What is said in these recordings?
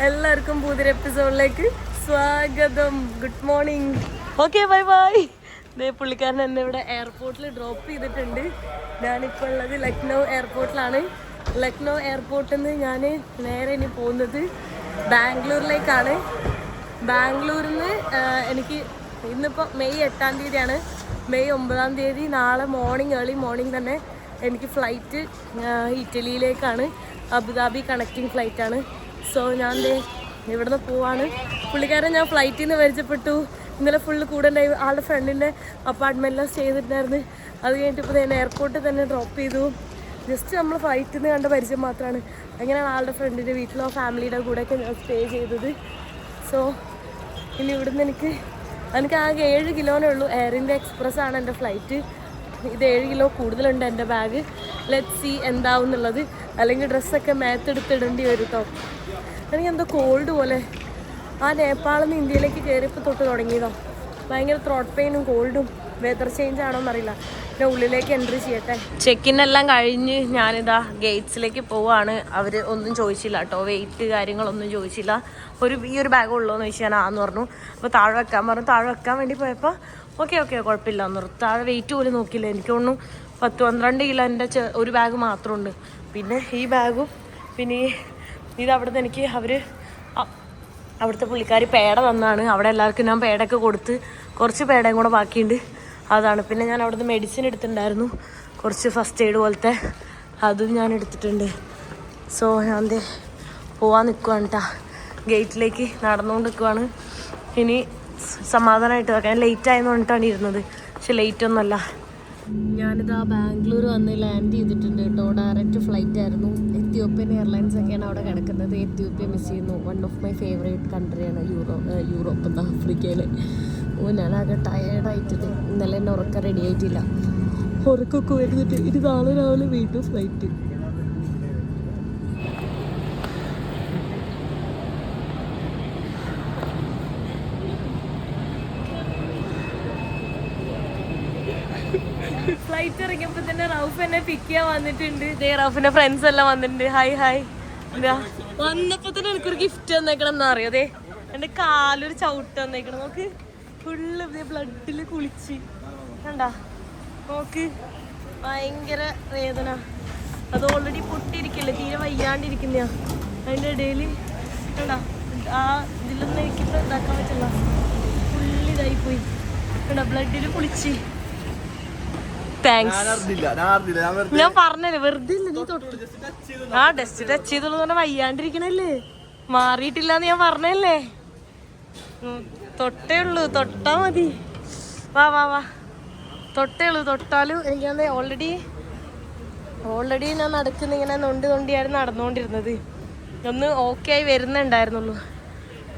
എല്ലാവർക്കും പുതിയൊരു എപ്പിസോഡിലേക്ക് സ്വാഗതം. Good morning. Okay, bye bye. ഇതേ പുള്ളിക്കാരൻ എന്നെ ഇവിടെ എയർപോർട്ടിൽ ഡ്രോപ്പ് ചെയ്തിട്ടുണ്ട്. ഞാനിപ്പോൾ ഉള്ളത് ലക്നൗ എയർപോർട്ടിലാണ്. ലക്നൗ എയർപോർട്ടിൽ നിന്ന് ഞാൻ നേരെ ഇനി പോകുന്നത് ബാംഗ്ലൂരിലേക്കാണ്. ബാംഗ്ലൂരിൽ നിന്ന് എനിക്ക് ഇന്നിപ്പോൾ മെയ് 8-ാം തീയതിയാണ്. മെയ് 9-ാം തീയതി നാളെ ഏർലി മോർണിംഗ് തന്നെ എനിക്ക് ഫ്ലൈറ്റ് ഇറ്റലിയിലേക്കാണ്. അബുദാബി കണക്റ്റിംഗ് ഫ്ലൈറ്റാണ്. സോ ഞാൻ ഇവിടുന്ന് പോവാണ്. പുള്ളിക്കാരൻ ഞാൻ ഫ്ലൈറ്റിൽ നിന്ന് പരിചയപ്പെട്ടു. ഇന്നലെ ഫുള്ള് കൂടെ ഉണ്ടായി. ആളുടെ ഫ്രണ്ടിൻ്റെ അപ്പാർട്ട്മെൻറ്റിലാണ് ചെയ്തിട്ടുണ്ടായിരുന്നു. അത് കഴിഞ്ഞിട്ട് ഇപ്പോൾ ഞാൻ എയർപോർട്ടിൽ തന്നെ ഡ്രോപ്പ് ചെയ്തു. ജസ്റ്റ് നമ്മൾ ഫ്ലൈറ്റിൽ നിന്ന് കണ്ട പരിചയം മാത്രമാണ്. അങ്ങനെയാണ് ആളുടെ ഫ്രണ്ടിൻ്റെ വീട്ടിലോ ഫാമിലിയുടെ കൂടെയൊക്കെ ഞാൻ സ്റ്റേ ചെയ്തത്. സോ ഇനി ഇവിടുന്ന് എനിക്ക് ആകെ 7 കിലോനേ ഉള്ളൂ. എയർ ഇന്ത്യ എക്സ്പ്രസ് ആണ് എൻ്റെ ഫ്ലൈറ്റ്. ഇത് 7 കിലോ കൂടുതലുണ്ട് എൻ്റെ ബാഗ്. ലെറ്റ് സി എന്താവും എന്നുള്ളത്. അല്ലെങ്കിൽ ഡ്രസ്സൊക്കെ മേത്തെടുത്തിടേണ്ടി വരും കേട്ടോ. എനിക്കെന്തോ കോൾഡ് പോലെ. ആ നേപ്പാളിൽ നിന്ന് ഇന്ത്യയിലേക്ക് കയറിയപ്പോൾ തൊട്ട് തുടങ്ങിയതോ. ഭയങ്കര ത്രോട്ട് പെയിനും കോൾഡും. വെതർ ചേഞ്ച് ആണോ എന്നറിയില്ല. പിന്നെ ഉള്ളിലേക്ക് എൻട്രി ചെയ്യട്ടെ. ചെക്കിനെല്ലാം കഴിഞ്ഞ് ഞാനിതാ ഗേറ്റ്സിലേക്ക് പോവാണ്. അവർ ഒന്നും ചോദിച്ചില്ല കേട്ടോ, വെയിറ്റ് കാര്യങ്ങളൊന്നും ചോദിച്ചില്ല. ഈ ഒരു ബാഗ് ഉള്ളൂ എന്ന് ചോദിച്ചാൽ ആന്ന് പറഞ്ഞു. അപ്പോൾ താഴെ വെക്കാൻ പറഞ്ഞു. താഴെ വെക്കാൻ വേണ്ടി പോയപ്പോൾ ഓക്കെ കുഴപ്പമില്ല എന്ന് പറഞ്ഞു. താഴെ വെയിറ്റ് പോലും നോക്കില്ല. എനിക്ക് തോന്നുന്നു 10-12 കിലോ എൻ്റെ ഒരു ബാഗ് മാത്രമുണ്ട്. പിന്നെ ഈ ബാഗും പിന്നെ ഇത് അവിടുന്ന് എനിക്ക് അവിടുത്തെ പുള്ളിക്കാർ പേട തന്നാണ്. അവിടെ എല്ലാവർക്കും ഞാൻ പേടൊക്കെ കൊടുത്ത് കുറച്ച് പേടയും കൂടെ ബാക്കിയുണ്ട്. അതാണ്. പിന്നെ ഞാൻ അവിടുന്ന് മെഡിസിൻ എടുത്തിട്ടുണ്ടായിരുന്നു, കുറച്ച് ഫസ്റ്റ് എയ്ഡ് പോലത്തെ. അതും ഞാൻ എടുത്തിട്ടുണ്ട്. സോ ഞാൻ പോവാൻ നിൽക്കുവാണ് കേട്ടോ. ഗേറ്റിലേക്ക് നടന്നുകൊണ്ട് നിൽക്കുവാണ്. ഇനി സമാധാനമായിട്ട് വെക്കാം. ഞാൻ ലേറ്റ് ആയെന്ന് പറഞ്ഞിട്ടാണ് ഇരുന്നത്, പക്ഷെ ലേറ്റ് ഒന്നുമല്ല. ഞാനിതാ ബാംഗ്ലൂർ വന്ന് ലാൻഡ് ചെയ്തിട്ടുണ്ട് കേട്ടോ. ഡയറക്റ്റ് ഫ്ലൈറ്റ് ആയിരുന്നു. എത്യോപ്യൻ എയർലൈൻസ് ഒക്കെയാണ് അവിടെ കിടക്കുന്നത്. എത്യോപ്യ മിസ് ചെയ്യുന്നു. വൺ ഓഫ് മൈ ഫേവറേറ്റ് കൺട്രിയാണ് യൂറോപ്പ് എന്താ ആഫ്രിക്കയിൽ. ഞാനാകെ ടയേർഡായിട്ടിട്ട് ഇന്നലെ എന്നെ ഉറക്കം റെഡി ആയിട്ടില്ല. ഉറക്കമൊക്കെ വരുന്നിട്ട് ഇത് നാളെ രാവിലെ വീണ്ടും ഫ്ലൈറ്റ്. ഫ്ലൈറ്റ് ഇറങ്ങിയപ്പോൾ തന്നെ റൌഫ് എന്നെ പിക്ക് ചെയ്യാൻ വന്നിട്ടുണ്ട്. ഇതേ റൌഫിന്റെ ഫ്രണ്ട്സ് എല്ലാം വന്നിട്ടുണ്ട്. ഹായ്. എന്താ വന്നപ്പോ തന്നെ എനിക്കൊരു ഗിഫ്റ്റ് തന്നേക്കണം എന്നാ അറിയോ? അതെ, എൻ്റെ കാലൊരു ചവിട്ട് തന്നേക്കണം. നോക്ക്, ഫുള്ള് ബ്ലഡിൽ കുളിച്ച് കണ്ടാ. നോക്ക്, ഭയങ്കര വേദന. അത് ഓൾറെഡി പൊട്ടിയിരിക്കില്ലേ, തീരെ വയ്യാണ്ടിരിക്കുന്ന. അതിൻ്റെ ഇടയിൽ കണ്ടാ ആ ഇതിലൊന്നും എനിക്കിപ്പോൾ ഇതാക്കാൻ പറ്റില്ല. ഫുള്ള് ഇതായിപ്പോയി കണ്ടാ, ബ്ലഡിൽ കുളിച്ച്. ഞാൻ പറഞ്ഞല്ലേ, വെറുതെ ഇല്ല. നീ തൊട്ട് ഡസ്റ്റ് ടച്ച് ചെയ്തോളൂ പറഞ്ഞാൽ വയ്യാണ്ടിരിക്കണല്ലേ, മാറിയിട്ടില്ലാന്ന് ഞാൻ പറഞ്ഞല്ലേ. തൊട്ടേ ഉള്ളൂ, തൊട്ടാ മതി. വാ തൊട്ടേ ഉള്ളൂ. തൊട്ടാലും എനിക്കാന്ന് ഓൾറെഡി ഞാൻ നടക്കുന്ന ഇങ്ങനെ തൊണ്ടിയായിരുന്നു നടന്നുകൊണ്ടിരുന്നത്. ഒന്ന് ഓക്കെ ആയി വരുന്നുണ്ടായിരുന്നുള്ളൂ.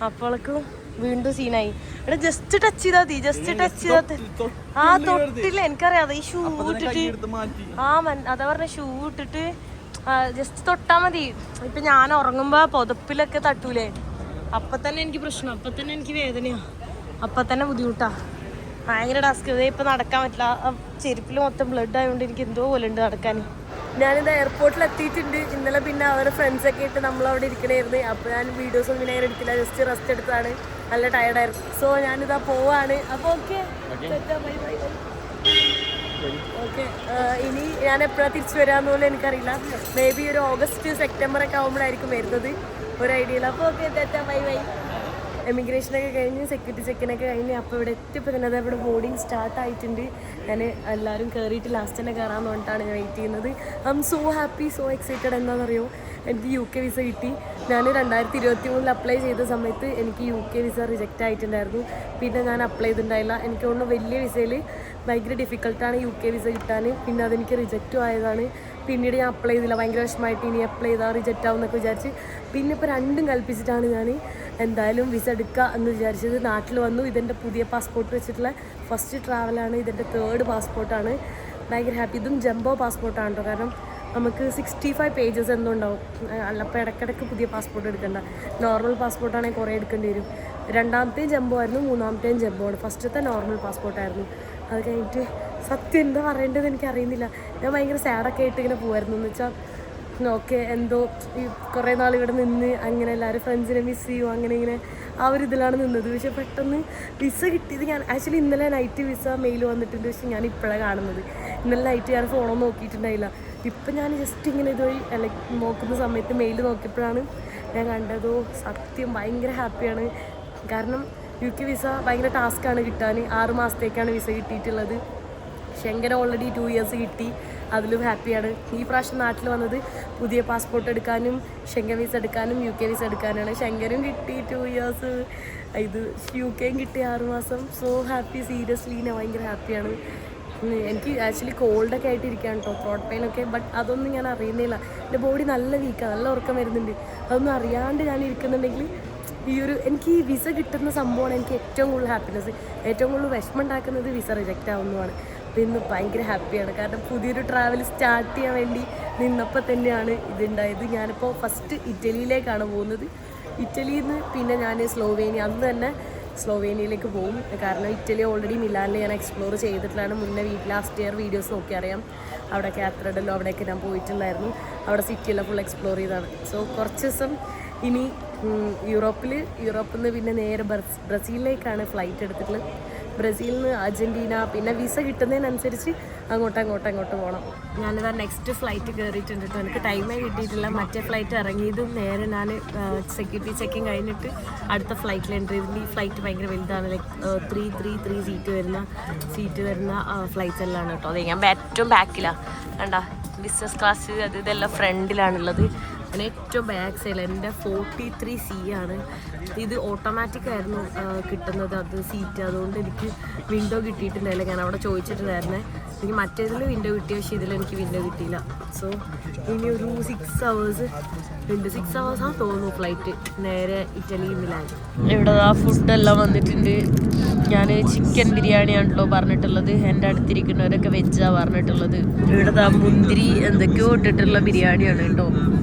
അപ്പോഴേക്കും വീണ്ടും സീനായി. എടാ ജസ്റ്റ് ടച്ച് ചെയ്താൽ മതി, ജസ്റ്റ് ടച്ച് ചെയ്താൽ. ആ തൊട്ടില്ല, എനിക്കറിയാതെ ഈ ഷൂ ഇട്ടിട്ട്. അതാ പറഞ്ഞ ഷൂ ഇട്ടിട്ട് ജസ്റ്റ് തൊട്ടാ മതി. ഇപ്പൊ ഞാൻ ഉറങ്ങുമ്പോ പുതപ്പിലൊക്കെ തട്ടൂലേ, അപ്പൊ തന്നെ എനിക്ക് പ്രശ്നം, അപ്പൊ തന്നെ എനിക്ക് വേദനയാ, അപ്പൊ തന്നെ ബുദ്ധിമുട്ടാ. ഭയങ്കര ടാസ്ക്. ഇപ്പൊ നടക്കാൻ പറ്റില്ല. ചെരുപ്പിൽ മൊത്തം ബ്ലഡ് ആയതുകൊണ്ട് എനിക്ക് എന്തോ പോലെ ഉണ്ട് നടക്കാൻ. ഞാനിത് എയർപോർട്ടിൽ എത്തിയിട്ടുണ്ട്. ഇന്നലെ പിന്നെ അവരുടെ ഫ്രണ്ട്സൊക്കെ ഇട്ട് നമ്മളവിടെ ഇരിക്കണായിരുന്നു. അപ്പോൾ ഞാൻ വീഡിയോസ് ഒന്നും നേരെ എടുത്തില്ല, ജസ്റ്റ് റെസ്റ്റ് എടുത്താണ്. നല്ല ടയർഡായിരുന്നു. സോ ഞാനിതാ പോവാണ്. അപ്പോൾ ഓക്കെ. ഇനി ഞാൻ എപ്പോഴാണ് തിരിച്ചു വരാമെന്ന് പോലും എനിക്കറിയില്ല. മേ ബി ഒരു ഓഗസ്റ്റ് സെപ്റ്റംബർ ഒക്കെ ആകുമ്പോഴായിരിക്കും വരുന്നത്, ഒരു ഐഡിയ ഇല്ല. അപ്പോൾ ഓക്കെ, ബൈ. എമിഗ്രേഷനൊക്കെ കഴിഞ്ഞ് സെക്യൂരിറ്റി ചെക്കിനൊക്കെ കഴിഞ്ഞ് അപ്പോൾ ഇവിടെ എത്തിയപ്പോൾ തന്നെ ഇവിടെ ബോർഡിങ് സ്റ്റാർട്ടായിട്ടുണ്ട്. ഞാൻ എല്ലാവരും കയറിയിട്ട് ലാസ്റ്റ് തന്നെ കയറാമെന്ന് പറഞ്ഞിട്ടാണ് ഞാൻ വെയിറ്റ് ചെയ്യുന്നത്. I M so happy, so excited. എന്താണെന്നറിയോ, എനിക്ക് UK വിസ കിട്ടി. ഞാൻ 2023 അപ്ലൈ ചെയ്ത സമയത്ത് എനിക്ക് UK വിസ റിജക്റ്റ് ആയിട്ടുണ്ടായിരുന്നു. പിന്നെ ഞാൻ അപ്ലൈ ചെയ്തിട്ടുണ്ടായില്ല. എനിക്ക് തോന്നുന്നു വലിയ വിസയിൽ ഭയങ്കര ഡിഫിക്കൽട്ടാണ് UK വിസ കിട്ടാൻ. പിന്നെ അതെനിക്ക് റിജക്റ്റും ആയതാണ്. പിന്നീട് ഞാൻ അപ്ലൈ ചെയ്തില്ല. ഭയങ്കര വിഷമമായിട്ട് ഇനി അപ്ലൈ ചെയ്താൽ റിജക്റ്റ് ആവും എന്നൊക്കെ വിചാരിച്ച് പിന്നെ ഇപ്പോൾ രണ്ടും കൽപ്പിച്ചിട്ടാണ് ഞാൻ എന്തായാലും വിസ എടുക്കുക എന്ന് വിചാരിച്ചത്. നാട്ടിൽ വന്നു. ഇതെൻ്റെ പുതിയ പാസ്പോർട്ട് വെച്ചിട്ടുള്ള ഫസ്റ്റ് ട്രാവലാണ്. ഇതെൻ്റെ 3rd പാസ്പോർട്ടാണ്. ഭയങ്കര ഹാപ്പി. ഇതും ജംബോ പാസ്പോർട്ടാണ് കേട്ടോ. കാരണം നമുക്ക് 65 പേജസ് എന്തോ ഉണ്ടാവും. അപ്പോൾ ഇടയ്ക്കിടയ്ക്ക് പുതിയ പാസ്പോർട്ട് എടുക്കണ്ട. നോർമൽ പാസ്പോർട്ടാണെങ്കിൽ കുറേ എടുക്കേണ്ടി വരും. 2ാമത്തെയും ജംബോ ആയിരുന്നു, 3ാമത്തെയും ജംബോ ആണ്. ഫസ്റ്റത്തെ നോർമൽ പാസ്പോർട്ടായിരുന്നു. അത് കഴിഞ്ഞിട്ട് സത്യം എന്താ പറയേണ്ടത് എനിക്കറിയുന്നില്ല. ഞാൻ ഭയങ്കര സാഡൊക്കെ ആയിട്ട് ഇങ്ങനെ പോകുമായിരുന്നു. എന്ന് വെച്ചാൽ ഓക്കെ എന്തോ ഈ കുറേ നാൾ ഇവിടെ നിന്ന് അങ്ങനെ എല്ലാവരും ഫ്രണ്ട്സിനെ മിസ് ചെയ്യും അങ്ങനെ ഇങ്ങനെ ആ ഒരു ഇതിലാണ് നിന്നത്. പക്ഷെ പെട്ടെന്ന് വിസ കിട്ടിയത് ഞാൻ ആക്ച്വലി ഇന്നലെ നൈറ്റ് വിസ മെയിൽ വന്നിട്ടുണ്ട്. പക്ഷെ ഞാൻ ഇപ്പോഴാണ് കാണുന്നത്. ഇന്നലെ നൈറ്റ് ഞാൻ ഫോണൊന്നും നോക്കിയിട്ടുണ്ടായില്ല. ഇപ്പം ഞാൻ ജസ്റ്റ് ഇങ്ങനെ ഇതുവഴി ലൈക്ക് നോക്കുന്ന സമയത്ത് മെയിൽ നോക്കിയപ്പോഴാണ് ഞാൻ കണ്ടതോ. സത്യം ഭയങ്കര ഹാപ്പിയാണ്. കാരണം UK വിസ ഭയങ്കര ടാസ്ക്കാണ് കിട്ടാൻ. 6 മാസത്തേക്കാണ് വിസ കിട്ടിയിട്ടുള്ളത്. ഷെങ്കൻ ഓൾറെഡി 2 ഇയേഴ്സ് കിട്ടി, അതിലും ഹാപ്പിയാണ്. ഈ പ്രാവശ്യം നാട്ടിൽ വന്നത് പുതിയ പാസ്പോർട്ട് എടുക്കാനും ഷെങ്കൻ വിസ എടുക്കാനും UK വിസ എടുക്കാനാണ്. ഷെങ്കനും കിട്ടി 2 ഇയേഴ്സ്, ഇത് UKയും കിട്ടി 6 മാസം. സോ ഹാപ്പി, സീരിയസ്ലി ഞാൻ ഭയങ്കര ഹാപ്പിയാണ്. എനിക്ക് ആക്ച്വലി കോൾഡൊക്കെ ആയിട്ട് ഇരിക്കുകയാണ് കേട്ടോ, ത്രോട്ട് പെയിനൊക്കെ. ബട്ട് അതൊന്നും ഞാൻ അറിയുന്നില്ല. എൻ്റെ ബോഡി നല്ല വീക്കാണ്, നല്ല ഉറക്കം വരുന്നുണ്ട്. അതൊന്നും അറിയാണ്ട് ഞാൻ ഇരിക്കുന്നുണ്ടെങ്കിൽ ഈ ഒരു എനിക്ക് ഈ വിസ കിട്ടുന്ന സംഭവമാണ് എനിക്ക് ഏറ്റവും കൂടുതൽ ഹാപ്പിനെസ്. ഏറ്റവും കൂടുതൽ വിഷമം ഉണ്ടാക്കുന്നത് വിസ റിജക്റ്റ് ആവുന്നതാണ്. അപ്പോൾ ഇന്ന് ഭയങ്കര ഹാപ്പിയാണ്. കാരണം പുതിയൊരു ട്രാവൽ സ്റ്റാർട്ട് ചെയ്യാൻ വേണ്ടി നിന്നപ്പോൾ തന്നെയാണ് ഇതുണ്ടായത്. ഞാനിപ്പോൾ ഫസ്റ്റ് ഇറ്റലിയിലേക്കാണ് പോകുന്നത്. ഇറ്റലിയിൽ നിന്ന് പിന്നെ ഞാൻ സ്ലോവേനിയ, അന്ന് തന്നെ സ്ലോവേനിയയിലേക്ക് പോകും. കാരണം ഇറ്റലി ഓൾറെഡി മിലാനിൽ ഞാൻ എക്സ്പ്ലോർ ചെയ്തിട്ടുള്ളതാണ്. മുന്നേ ലാസ്റ്റ് ഇയർ വീഡിയോസ് നോക്കി അറിയാം. അവിടെ കാത്തഡ്രലോ അവിടെയൊക്കെ ഞാൻ പോയിട്ടുണ്ടായിരുന്നു. അവിടെ സിറ്റിയെല്ലാം ഫുൾ എക്സ്പ്ലോർ ചെയ്തതാണ്. സോ കുറച്ച് ദിവസം ഇനി യൂറോപ്പിൽ നിന്ന് പിന്നെ നേരെ ബ്രസീലിലേക്കാണ് ഫ്ലൈറ്റ് എടുത്തിട്ടുള്ളത്. ബ്രസീലിൽ നിന്ന് അർജൻറ്റീന, പിന്നെ വിസ കിട്ടുന്നതിനനുസരിച്ച് അങ്ങോട്ട് പോകണം. ഞാനിതാ നെക്സ്റ്റ് ഫ്ലൈറ്റ് കയറിയിട്ടുണ്ട് കേട്ടോ. എനിക്ക് ടൈമേ കിട്ടിയിട്ടില്ല. മറ്റേ ഫ്ലൈറ്റ് ഇറങ്ങിയതും നേരെ ഞാൻ സെക്യൂരിറ്റി ചെക്കിങ് കഴിഞ്ഞിട്ട് അടുത്ത ഫ്ലൈറ്റിൽ എൻ്റർ ചെയ്തിട്ടുണ്ട്. ഈ ഫ്ലൈറ്റ് ഭയങ്കര വലുതാണ്. ലൈക്ക് 3 സീറ്റ് വരുന്ന ഫ്ലൈറ്റ്സ് എല്ലാം ആണ് കേട്ടോ. അതെ, ഞാൻ ഏറ്റവും ബാക്കിലാണ്. കണ്ട ബിസിനസ് ക്ലാസ് ഇതെല്ലാം ഫ്രണ്ടിലാണുള്ളത്. ഞാൻ ഏറ്റവും ബാക്ക് സൈഡിൽ എൻ്റെ 43C ആണ്. ഇത് ഓട്ടോമാറ്റിക് ആയിരുന്നു കിട്ടുന്നത് അത് സീറ്റ്. അതുകൊണ്ട് എനിക്ക് വിൻഡോ കിട്ടിയിട്ടുണ്ടായില്ല. ഞാൻ അവിടെ ചോദിച്ചിട്ടുണ്ടായിരുന്നേ. എനിക്ക് മറ്റേതിൽ വിൻഡോ കിട്ടി, പക്ഷേ ഇതിലെനിക്ക് വിൻഡോ കിട്ടിയില്ല. സോ ഇനി ഒരു 6 hours ഉണ്ട്. 6 hours തോന്നുന്നു ഫ്ലൈറ്റ് നേരെ ഇറ്റലി മിലാൻ. ഇവിടെ ആ ഫുഡെല്ലാം വന്നിട്ടുണ്ട്. ഞാൻ ചിക്കൻ ബിരിയാണിയാണല്ലോ പറഞ്ഞിട്ടുള്ളത്. എൻ്റെ അടുത്തിരിക്കുന്നവരൊക്കെ വെജാണ് പറഞ്ഞിട്ടുള്ളത്. ഇവിടെ മുന്തിരി എന്തൊക്കെയോ ഇട്ടിട്ടുള്ള ബിരിയാണിയാണ് കേട്ടോ.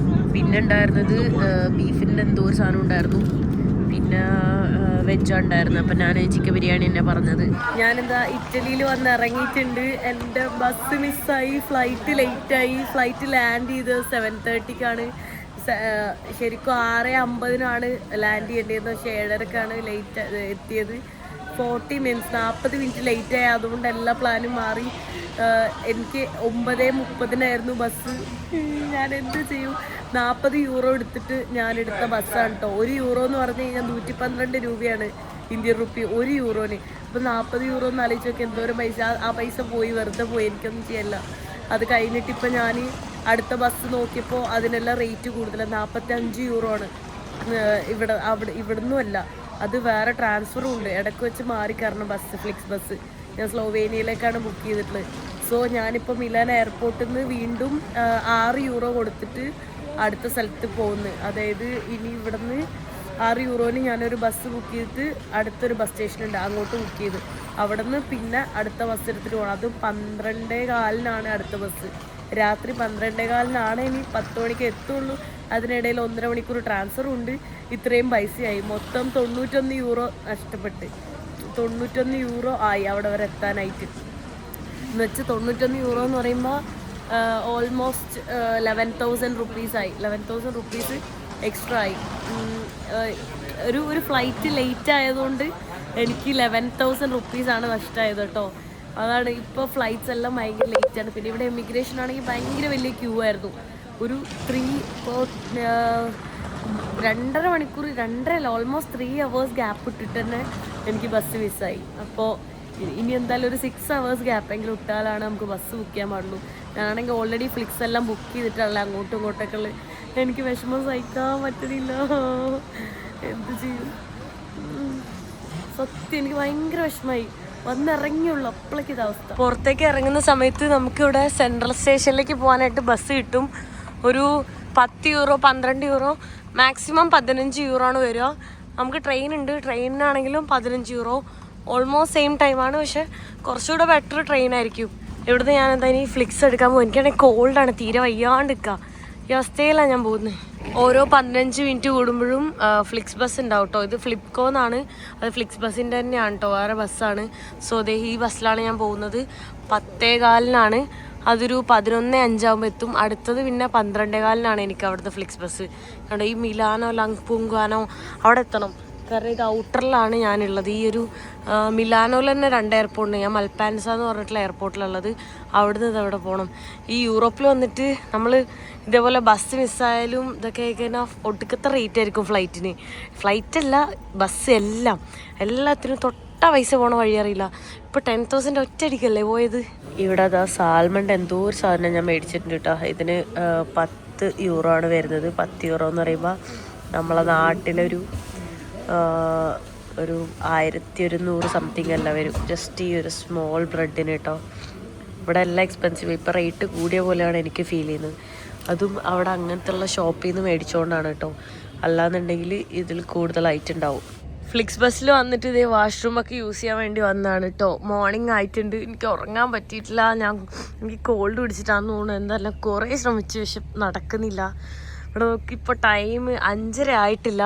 പിന്നെ ഉണ്ടായിരുന്നത് ബീഫിൻ്റെ എന്തോ ഒരു സാധനം ഉണ്ടായിരുന്നു. പിന്നെ വെജ് ഉണ്ടായിരുന്നു. അപ്പം ഞാൻ ചിക്കൻ ബിരിയാണി തന്നെ പറഞ്ഞത്. ഞാനെന്താ ഇറ്റലിയിൽ വന്ന് ഇറങ്ങിയിട്ടുണ്ട്. എൻ്റെ ബസ് മിസ്സായി, ഫ്ലൈറ്റ് ലേറ്റായി. ഫ്ലൈറ്റ് ലാൻഡ് ചെയ്തത് 7:30-ക്കാണ്. ശരിക്കും 6:50-നാണ് ലാൻഡ് ചെയ്യേണ്ടിയിരുന്നത്. പക്ഷേ 7:30-ക്കാണ് എത്തിയത്. 40 minutes 40 മിനിറ്റ് ലേറ്റായി. അതുകൊണ്ട് എല്ലാ പ്ലാനും മാറി. എനിക്ക് 9:30-നായിരുന്നു ബസ്. ഞാൻ എന്ത് ചെയ്യും? 40 euro എടുത്തിട്ട് ഞാനെടുത്ത ബസ്സാണ് കേട്ടോ. 1 euro എന്ന് പറഞ്ഞു കഴിഞ്ഞാൽ 112 രൂപയാണ് ഇന്ത്യൻ റുപ്പി 1 euroന്. അപ്പോൾ 40 euro എന്ന് ആലോചിച്ച് നോക്കി എന്തോരം പൈസ. ആ പൈസ പോയി, വെറുതെ പോയി. എനിക്കൊന്നും ചെയ്യല്ല. അത് കഴിഞ്ഞിട്ട് ഇപ്പം ഞാൻ അടുത്ത ബസ് നോക്കിയപ്പോൾ അതിനെല്ലാം റേറ്റ് കൂടുതലാണ്. 45 euro ആണ്. ഇവിടുന്നും അല്ല, അത് വേറെ ട്രാൻസ്ഫറും ഉണ്ട്. ഇടയ്ക്ക് വെച്ച് മാറിക്കറണം ബസ്, ഫ്ലിക്സ് ബസ്. ഞാൻ സ്ലോവേനിയയിലേക്കാണ് ബുക്ക് ചെയ്തിട്ടുള്ളത്. സോ ഞാനിപ്പോൾ മിലാൻ എയർപോർട്ടിൽ നിന്ന് വീണ്ടും 6 euro കൊടുത്തിട്ട് അടുത്ത സ്ഥലത്ത് പോകുന്നു. അതായത് ഇനി ഇവിടെ നിന്ന് 6 euroന് ഞാനൊരു ബസ് ബുക്ക് ചെയ്തിട്ട് അടുത്തൊരു ബസ് സ്റ്റേഷനുണ്ട്, അങ്ങോട്ട് ബുക്ക് ചെയ്ത് അവിടെ നിന്ന് പിന്നെ അടുത്ത ബസ് എടുത്തിട്ട് പോകണം. അതും 12:15-നാണ് അടുത്ത ബസ്. രാത്രി 12:15-നാണ്. ഇനി 10 മണിക്ക് എത്തുള്ളൂ. അതിനിടയിൽ 1.5 മണിക്കൂർ ട്രാൻസ്ഫറും ഉണ്ട്. ഇത്രയും പൈസയായി. മൊത്തം 91 euro നഷ്ടപ്പെട്ട്. 91 euro ആയി അവിടെ വരെ എത്താനായിട്ട്. എന്നുവെച്ച് 91 euro എന്ന് പറയുമ്പോൾ ഓൾമോസ്റ്റ് 11,000 rupees-ആയി. 11,000 rupees എക്സ്ട്രാ ആയി. ഒരു ഫ്ലൈറ്റ് ലേറ്റ് ആയതുകൊണ്ട് എനിക്ക് 11,000 rupees-ആണ് നഷ്ടമായത് കേട്ടോ. അതാണ്. ഇപ്പോൾ ഫ്ലൈറ്റ്സ് എല്ലാം ഭയങ്കര ലേറ്റാണ്. പിന്നെ ഇവിടെ എമിഗ്രേഷൻ ആണെങ്കിൽ ഭയങ്കര വലിയ ക്യൂ ആയിരുന്നു. ഒരു 2.5 മണിക്കൂർ, 2.5 ഓൾമോസ്റ്റ് 3 hours ഗ്യാപ്പ് ഇട്ടിട്ട് തന്നെ എനിക്ക് ബസ് മിസ്സായി. അപ്പോൾ ഇനി എന്തായാലും ഒരു 6 hours ഗ്യാപ്പെങ്കിലും ഇട്ടാലാണ് നമുക്ക് ബസ് ബുക്ക് ചെയ്യാൻ പാടുള്ളൂ. ഞാനാണെങ്കിൽ ഓൾറെഡി ഫ്ലിക്സ് എല്ലാം ബുക്ക് ചെയ്തിട്ടുള്ള അങ്ങോട്ടും ഇങ്ങോട്ടൊക്കെ ഉള്ളത്. എനിക്ക് വിഷമം സഹിക്കാൻ പറ്റുന്നില്ല. എന്ത് ചെയ്യും? സത്യം എനിക്ക് ഭയങ്കര വിഷമമായി. വന്നിറങ്ങിയുള്ളൂ അപ്പോഴേക്ക് ഇതവസ്ഥ. പുറത്തേക്ക് ഇറങ്ങുന്ന സമയത്ത് നമുക്കിവിടെ സെൻട്രൽ സ്റ്റേഷനിലേക്ക് പോകാനായിട്ട് ബസ് കിട്ടും. ഒരു 10 euro 12 euro മാക്സിമം 15 euro ആണ് വരിക. നമുക്ക് ട്രെയിൻ ഉണ്ട്. ട്രെയിനിനാണെങ്കിലും 15 euro. ഓൾമോസ്റ്റ് സെയിം ടൈമാണ്. പക്ഷെ കുറച്ചുകൂടെ ബെറ്റർ ട്രെയിൻ ആയിരിക്കും. ഇവിടുന്ന് ഞാൻ എന്താ ഇനി ഫ്ലിക്സ് എടുക്കാൻ പോകും. എനിക്കാണെങ്കിൽ കോൾഡാണ്, തീരെ വയ്യാണ്ട് നിൽക്കുക. ഈ അവസ്ഥയിലാണ് ഞാൻ പോകുന്നത്. ഓരോ 15 മിനിറ്റ് കൂടുമ്പോഴും ഫ്ലിക്സ് ബസ് ഉണ്ടാവും കേട്ടോ. ഇത് ഫ്ലിപ്കോന്നാണ്. അത് ഫ്ലിക്സ് ബസ്സിൻ്റെ തന്നെയാണ് കേട്ടോ, വേറെ ബസ്സാണ്. സോ ദേ ഈ ബസ്സിലാണ് ഞാൻ പോകുന്നത്. 10:15-നാണ് അതൊരു 11:05 എത്തും. അടുത്തത് പിന്നെ 12:15 എനിക്ക് അവിടുത്തെ ഫ്ലിക്സ് ബസ്. കാരണം ഈ മിലാനോ ലങ്പുങ്കാനോ അവിടെ എത്തണം. കാരണം ഇത് ഔട്ടറിലാണ് ഞാനുള്ളത്. ഈ ഒരു മിലാനോയിൽ തന്നെ 2 എയർപോർട്ടുണ്ട്. ഞാൻ മൽപ്പാൻസ എന്ന് പറഞ്ഞിട്ടുള്ള എയർപോർട്ടിലുള്ളത്. അവിടുന്ന് ഇതവിടെ പോകണം. ഈ യൂറോപ്പിൽ വന്നിട്ട് നമ്മൾ ഇതേപോലെ ബസ് മിസ്സായാലും ഇതൊക്കെ കഴിഞ്ഞാൽ ഒടുക്കത്തെ റേറ്റ് ആയിരിക്കും ഫ്ലൈറ്റിന്. ഫ്ലൈറ്റല്ല, ബസ് എല്ലാത്തിനും തൊട്ട പൈസ പോണ വഴി അറിയില്ല. ഇപ്പോൾ 10,000 ഒറ്റയടിക്കല്ലേ പോയത്. ഇവിടെ അതാ സാൽമണ്ട് എന്തോ ഒരു സാധനം ഞാൻ മേടിച്ചിട്ടുണ്ട് കേട്ടോ. ഇതിന് 10 യൂറോ ആണ് വരുന്നത്. 10 യൂറോ എന്ന് പറയുമ്പോൾ നമ്മളെ നാട്ടിലൊരു 1100 സംതിങ് അല്ല വരും. ജസ്റ്റ് ഈ ഒരു സ്മോൾ ബ്രെഡിന് കേട്ടോ. ഇവിടെ എല്ലാം എക്സ്പെൻസീവ്. ഇപ്പോൾ റേറ്റ് കൂടിയ പോലെയാണ് എനിക്ക് ഫീൽ ചെയ്യുന്നത്. അതും അവിടെ അങ്ങനത്തെ ഉള്ള ഷോപ്പിൽ നിന്ന് മേടിച്ചുകൊണ്ടാണ് കേട്ടോ. അല്ലാന്നുണ്ടെങ്കിൽ ഇതിൽ കൂടുതലായിട്ടുണ്ടാവും. ഫ്ലിക്സ് ബസ്സിൽ വന്നിട്ട് ഇതേ വാഷ്റൂമൊക്കെ യൂസ് ചെയ്യാൻ വേണ്ടി വന്നതാണ് കേട്ടോ. മോർണിംഗ് ആയിട്ടുണ്ട്. എനിക്ക് ഉറങ്ങാൻ പറ്റിയിട്ടില്ല. എനിക്ക് കോൾഡ് പിടിച്ചിട്ടാന്ന് തോന്നുന്നു. എന്തായാലും കുറേ ശ്രമിച്ചു, പക്ഷെ നടക്കുന്നില്ല. ഇവിടെ നോക്കി ഇപ്പോൾ ടൈം 5:30 ആയിട്ടില്ല.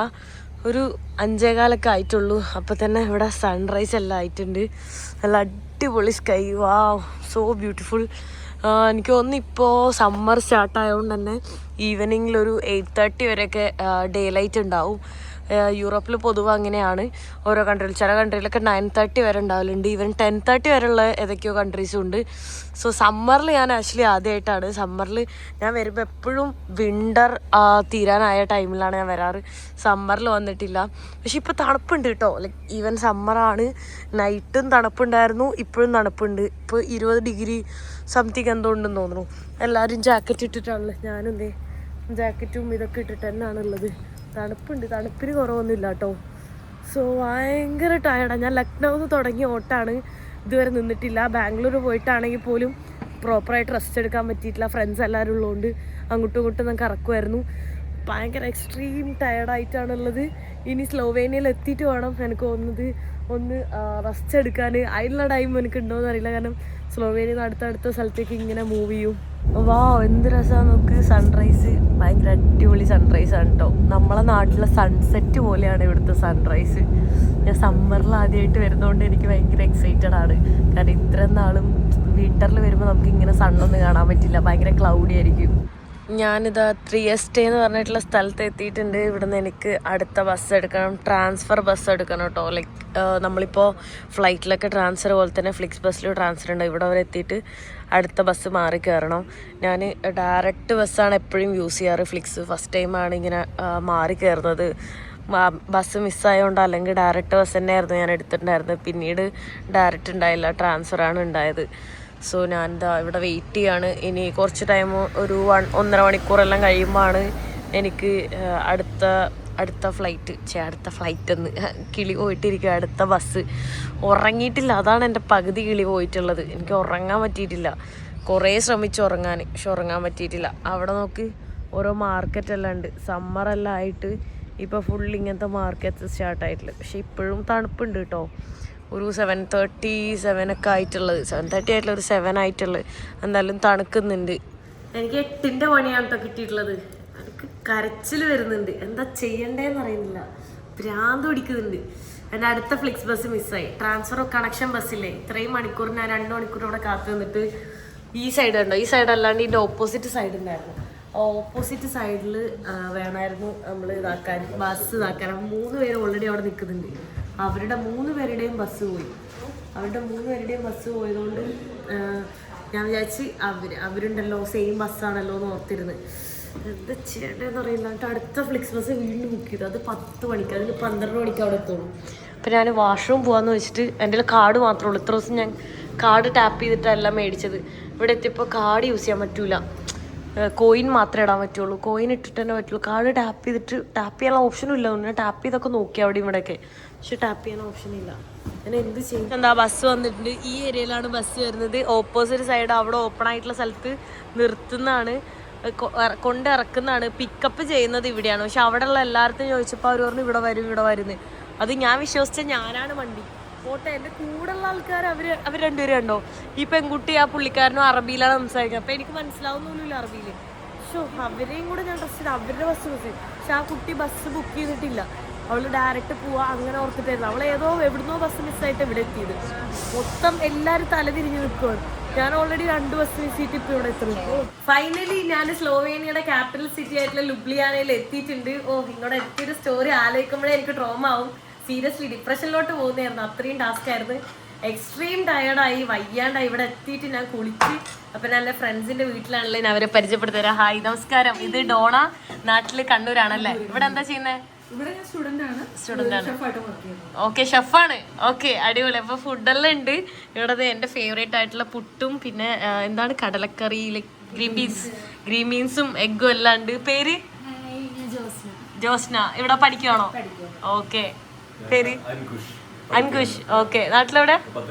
ഒരു 5:15 ആയിട്ടുള്ളൂ. അപ്പോൾ തന്നെ ഇവിടെ സൺറൈസ് എല്ലാം ആയിട്ടുണ്ട്. നല്ല അടിപൊളി സ്കൈ. വാവ്, സോ ബ്യൂട്ടിഫുൾ. എനിക്ക് തോന്നുന്നു ഇപ്പോൾ സമ്മർ സ്റ്റാർട്ടായതുകൊണ്ട് തന്നെ ഈവനിങ്ങിലൊരു 8:30 വരെയൊക്കെ ഡേ ലൈറ്റ് ഉണ്ടാവും. യൂറോപ്പിൽ പൊതുവെ അങ്ങനെയാണ്. ഓരോ കൺട്രിയിൽ, ചില കൺട്രിയിലൊക്കെ 9:30 വരെ ഉണ്ടാവലുണ്ട്. ഈവൻ 10:30 വരെയുള്ള ഏതൊക്കെയോ കൺട്രീസും ഉണ്ട്. സോ സമ്മറിൽ ഞാൻ ആക്ച്വലി ആദ്യമായിട്ടാണ്. സമ്മറിൽ ഞാൻ വരുമ്പോൾ എപ്പോഴും വിൻ്റർ തീരാനായ ടൈമിലാണ് ഞാൻ വരാറ്. സമ്മറിൽ വന്നിട്ടില്ല. പക്ഷെ ഇപ്പോൾ തണുപ്പുണ്ട് കേട്ടോ. ലൈക്ക് ഈവൻ സമ്മറാണ്, നൈറ്റും തണുപ്പുണ്ടായിരുന്നു, ഇപ്പോഴും തണുപ്പുണ്ട്. ഇപ്പോൾ 20 ഡിഗ്രി സംതിങ് എന്തോ ഉണ്ടെന്ന് തോന്നുന്നു. എല്ലാവരും ജാക്കറ്റ് ഇട്ടിട്ടാണല്ലോ. ഞാനും എന്തേ ജാക്കറ്റും ഇതൊക്കെ ഇട്ടിട്ട് തന്നെയാണ് ഉള്ളത്. തണുപ്പുണ്ട്, തണുപ്പിന് കുറവൊന്നുമില്ല കേട്ടോ. സോ ഭയങ്കര ടയർഡാണ്. ഞാൻ ലക്നൗന്ന് തുടങ്ങിയ ഓട്ടാണ്, ഇതുവരെ നിന്നിട്ടില്ല. ബാംഗ്ലൂർ പോയിട്ടാണെങ്കിൽ പോലും പ്രോപ്പറായിട്ട് റെസ്റ്റ് എടുക്കാൻ പറ്റിയിട്ടില്ല. ഫ്രണ്ട്സ് എല്ലാവരും ഉള്ളതുകൊണ്ട് അങ്ങോട്ടും ഇങ്ങോട്ടും ഞാൻ കറക്കുമായിരുന്നു. ഭയങ്കര എക്സ്ട്രീം ടയർഡായിട്ടാണുള്ളത്. ഇനി സ്ലോവേനിയയിൽ എത്തിയിട്ട് വേണം എനിക്ക് ഒന്ന് റെസ്റ്റ് എടുക്കാൻ. അതിനുള്ള ടൈം എനിക്ക് ഉണ്ടോയെന്ന് അറിയില്ല. കാരണം സ്ലോവേനിയ അടുത്തടുത്ത സ്ഥലത്തേക്ക് ഇങ്ങനെ മൂവ് ചെയ്യും. വാ, എന്ത് രസമാണ് നോക്ക്. സൺറൈസ് ഭയങ്കര അടിപൊളി സൺറൈസാണ് കേട്ടോ. നമ്മളെ നാട്ടിലെ സൺസെറ്റ് പോലെയാണ് ഇവിടുത്തെ സൺറൈസ്. ഞാൻ സമ്മറിൽ ആദ്യമായിട്ട് വരുന്നതുകൊണ്ട് എനിക്ക് ഭയങ്കര എക്സൈറ്റഡ് ആണ്. കാരണം ഇത്രയും നാളും വിൻ്ററിൽ വരുമ്പോൾ നമുക്ക് ഇങ്ങനെ സണ്ണൊന്നും കാണാൻ പറ്റില്ല. ഭയങ്കര ക്ലൗഡി ആയിരിക്കും. ഞാനിതാ ത്രിയസ്റ്റേ എന്ന് പറഞ്ഞിട്ടുള്ള സ്ഥലത്ത് എത്തിയിട്ടുണ്ട്. ഇവിടുന്ന് എനിക്ക് അടുത്ത ബസ് എടുക്കണം, ട്രാൻസ്ഫർ ബസ് എടുക്കണം കേട്ടോ. ലൈക്ക് നമ്മളിപ്പോൾ ഫ്ലൈറ്റിലൊക്കെ ട്രാൻസ്ഫർ പോലെ തന്നെ ഫ്ലിക്സ് ബസ്സിലും ട്രാൻസ്ഫർ ഉണ്ട്. ഇവിടെ വരെ എത്തിയിട്ട് അടുത്ത ബസ് മാറി കയറണം. ഞാൻ ഡയറക്റ്റ് ബസ്സാണ് എപ്പോഴും യൂസ് ചെയ്യാറ്. ഫ്ലിക്സ് ഫസ്റ്റ് ടൈമാണ് ഇങ്ങനെ മാറി കയറുന്നത്. ബസ് മിസ്സായതുകൊണ്ട്, അല്ലെങ്കിൽ ഡയറക്റ്റ് ബസ് തന്നെയായിരുന്നു ഞാൻ എടുത്തിട്ടുണ്ടായിരുന്നത്. പിന്നീട് ഡയറക്റ്റ് ഉണ്ടായില്ല, ട്രാൻസ്ഫറാണ് ഉണ്ടായത്. സോ ഞാൻ എന്താ ഇവിടെ വെയിറ്റ് ചെയ്യാണ്. ഇനി കുറച്ച് ടൈം, ഒരു 1.5 മണിക്കൂറെല്ലാം കഴിയുമ്പോഴാണ് എനിക്ക് അടുത്ത ഫ്ലൈറ്റ് എന്ന് കിളി പോയിട്ടിരിക്കുക. അടുത്ത ബസ്. ഉറങ്ങിയിട്ടില്ല, അതാണ് എൻ്റെ പകുതി കിളി പോയിട്ടുള്ളത്. എനിക്ക് ഉറങ്ങാൻ പറ്റിയിട്ടില്ല. കുറേ ശ്രമിച്ചു ഉറങ്ങാൻ, പക്ഷെ ഉറങ്ങാൻ പറ്റിയിട്ടില്ല. അവിടെ നോക്ക്, ഓരോ മാർക്കറ്റെല്ലാം ഉണ്ട്. സമ്മറെല്ലാം ആയിട്ട് ഇപ്പോൾ ഫുൾ ഇങ്ങനത്തെ മാർക്കറ്റ് സ്റ്റാർട്ടായിട്ടില്ല. പക്ഷെ ഇപ്പോഴും തണുപ്പുണ്ട് കേട്ടോ. ഒരു 7:37 ആയിട്ടുള്ളത്, 7:30 ആയിട്ടുള്ള ഒരു 7 ആയിട്ടുള്ളത്. എന്തായാലും തണുക്കുന്നുണ്ട്. എനിക്ക് 8ന്റെ പണിയാണ് കേട്ടോ കിട്ടിയിട്ടുള്ളത്. എനിക്ക് കരച്ചിൽ വരുന്നുണ്ട്. എന്താ ചെയ്യണ്ടേന്ന് അറിയുന്നില്ല. ഭ്രാന്ത് പിടിക്കുന്നുണ്ട്. എൻ്റെ അടുത്ത ഫ്ലിക്സ് ബസ് മിസ്സായി. ട്രാൻസ്ഫർ കണക്ഷൻ ബസ്സില്ലേ, ഇത്രയും മണിക്കൂർ ഞാൻ 2 മണിക്കൂർ അവിടെ കാത്തു നിന്നിട്ട് ഈ സൈഡ് ഉണ്ടോ, ഈ സൈഡ് അല്ലാണ്ട് ഇതിൻ്റെ ഓപ്പോസിറ്റ് സൈഡ് ഉണ്ടായിരുന്നു. ഓപ്പോസിറ്റ് സൈഡിൽ വേണമായിരുന്നു നമ്മൾ ബസ് ഇതാക്കാൻ. 3 പേര് ഓൾറെഡി അവിടെ നിൽക്കുന്നുണ്ട്. അവരുടെ 3 പേരുടെയും ബസ് പോയി. പോയതുകൊണ്ട് ഞാൻ വിചാരിച്ച് അവരുണ്ടല്ലോ സെയിം ബസ്സാണല്ലോ എന്ന് ഓർത്തിരുന്ന്. എന്താ ചെയ്യേണ്ടതെന്ന് അറിയില്ല. എന്നിട്ട് അടുത്ത ഫ്ലിക്സ് ബസ് വീണ്ടും ബുക്ക് ചെയ്തു. അത് 10 മണിക്ക്, അതിന് 12 മണിക്ക് അവിടെ എത്തുള്ളൂ. അപ്പം ഞാൻ വാഷ്റൂം പോകാമെന്ന് വെച്ചിട്ട് എൻ്റെ കാർഡ് മാത്രമേ ഉള്ളൂ. ഇത്ര ദിവസം ഞാൻ കാർഡ് ടാപ്പ് ചെയ്തിട്ടല്ല മേടിച്ചത്. ഇവിടെ എത്തിയപ്പോൾ കാർഡ് യൂസ് ചെയ്യാൻ പറ്റൂല, കോയിൻ മാത്രമേ ഇടാൻ പറ്റുള്ളൂ. കോയിൻ ഇട്ടിട്ട് തന്നെ പറ്റുള്ളൂ. കാർഡ് ടാപ്പ് ചെയ്യാനുള്ള ഓപ്ഷനും ഇല്ല. ഞാൻ ടാപ്പ് ചെയ്തൊക്കെ നോക്കി അവിടെ ഇവിടെയൊക്കെ, പക്ഷെ ടാപ്പ് ചെയ്യാൻ ഓപ്ഷൻ ഇല്ല. ഞാൻ എന്ത് ചെയ്യും? എന്താ ബസ് വന്നിട്ടുണ്ട്. ഈ ഏരിയയിലാണ് ബസ് വരുന്നത്. ഓപ്പോസിറ്റ് സൈഡ് അവിടെ ഓപ്പൺ ആയിട്ടുള്ള സ്ഥലത്ത് നിർത്തുന്നതാണ്, കൊണ്ടിറക്കുന്നതാണ്. പിക്കപ്പ് ചെയ്യുന്നത് ഇവിടെയാണ്. പക്ഷെ അവിടെയുള്ള എല്ലായിടത്തും ചോദിച്ചപ്പോൾ അവർ പറഞ്ഞു ഇവിടെ വരുന്നത്. അത് ഞാൻ വിശ്വസിച്ച ഞാനാണ് വണ്ടി. പോട്ടെ, എൻ്റെ കൂടെയുള്ള ആൾക്കാർ അവർ രണ്ടുപേരും കണ്ടോ. ഈ പെൺകുട്ടി ആ പുള്ളിക്കാരനും അറബിയിലാണ് സംസാരിക്കുന്നത്. അപ്പം എനിക്ക് മനസ്സിലാവുന്നില്ല അറബിയിൽ. പക്ഷേ അവരെയും കൂടെ ഞാൻ ട്രസ്റ്റ് ചെയ്ത് അവരുടെ ബസ് പക്ഷെ ആ കുട്ടി ബസ് ബുക്ക് ചെയ്തിട്ടില്ല. അവൾ ഡയറക്റ്റ് പോവാ അങ്ങനെ ഓർത്തിട്ടായിരുന്നു. അവൾ എവിടുന്നോ ബസ് മിസ്സായിട്ട് ഇവിടെ എത്തിയത്. മൊത്തം എല്ലാവരും തലതിരിഞ്ഞ് നിൽക്കുകയാണ്. ഞാൻ ഓൾറെഡി 2 ബസ് വിസിറ്റ് ഇപ്പൊ ഇവിടെ എത്തുന്നു. ഫൈനലി ഞാൻ സ്ലോവേനിയയുടെ ക്യാപിറ്റൽ സിറ്റി ആയിട്ടുള്ള ലുബ്ലിയാനയിൽ എത്തിയിട്ടുണ്ട്. ഇങ്ങോട്ട് എത്തിയൊരു സ്റ്റോറി ആലോചിക്കുമ്പോഴേ എനിക്ക് ട്രോമ ആവും. സീരിയസ്ലി ഡിപ്രഷനിലോട്ട് പോകുന്നതായിരുന്നു. അത്രയും ടാസ്ക് ആയിരുന്നു. എക്സ്ട്രീം ടയർഡായി, വയ്യാണ്ടായി. ഇവിടെ എത്തിയിട്ട് ഞാൻ കുളിച്ച്. അപ്പൊ ഞാൻ എൻ്റെ ഫ്രണ്ട്സിന്റെ വീട്ടിലാണല്ലേ, ഞാൻ അവരെ പരിചയപ്പെടുത്തരാം. ഹായ്, നമസ്കാരം. ഇത് ഡോണ, നാട്ടില് കണ്ണൂരാണല്ലേ. ഇവിടെ എന്താ ചെയ്യുന്നത്? സ്റ്റുഡന്റ് ആണ്. ഓക്കെ, ഷെഫാണ്. ഓക്കെ, അടിപൊളി. അപ്പൊ ഫുഡെല്ലാം ഉണ്ട് ഇവിടെ. എന്റെ ഫേവറേറ്റ് ആയിട്ടുള്ള പുട്ടും പിന്നെ എന്താണ് കടലക്കറി, ഗ്രീൻ ബീൻസും എഗ്ഗും എല്ലാം ഉണ്ട്. പേര് ജോസ്ന. ഇവിടെ പഠിക്കുവാണോ? ഓക്കെ. പേര് അൻകുഷ്. ഓക്കെ. നാട്ടിലെവിടെ?